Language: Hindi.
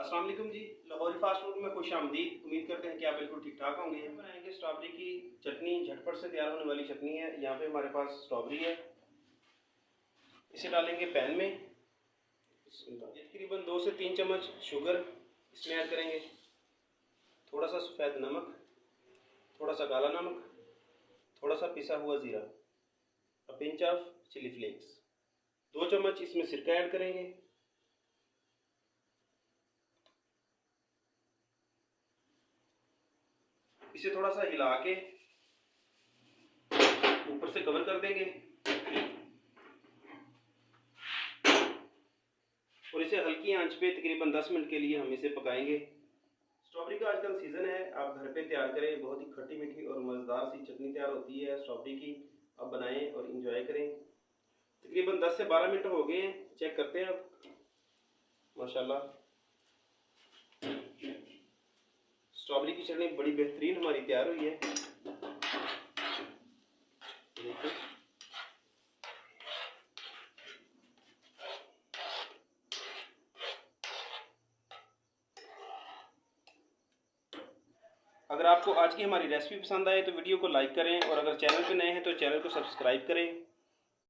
अस्सलाम वालेकुम जी, लाहौरी फास्ट फूड में खुश आमदीद। उम्मीद करते हैं कि आप बिल्कुल ठीक ठाक होंगे। हम बनाएंगे स्ट्रॉबेरी की चटनी। झटपट से तैयार होने वाली चटनी है। यहाँ पे हमारे पास स्ट्रॉबेरी है, इसे डालेंगे पैन में। तकरीबन 2 से 3 चम्मच शुगर इसमें ऐड करेंगे, थोड़ा सा सफ़ेद नमक, थोड़ा सा काला नमक, थोड़ा सा पिसा हुआ ज़ीरा, a pinch of chili flakes. 2 चम्मच इसमें सिरका ऐड करेंगे। इसे थोड़ा सा हिला के ऊपर से कवर कर देंगे और इसे हल्की आंच पे तकरीबन 10 मिनट के लिए हम इसे पकाएंगे। स्ट्रॉबेरी का आजकल सीज़न है, आप घर पे तैयार करें। बहुत ही खट्टी मीठी और मज़ेदार सी चटनी तैयार होती है स्ट्रॉबेरी की। आप बनाएं और इंजॉय करें। तकरीबन 10 से 12 मिनट हो गए हैं, चेक करते हैं अब। माशाल्लाह स्ट्रॉबेरी की चटनी बड़ी बेहतरीन हमारी तैयार हुई है। देखो अगर आपको आज की हमारी रेसिपी पसंद आए तो वीडियो को लाइक करें और अगर चैनल पे नए हैं तो चैनल को सब्सक्राइब करें।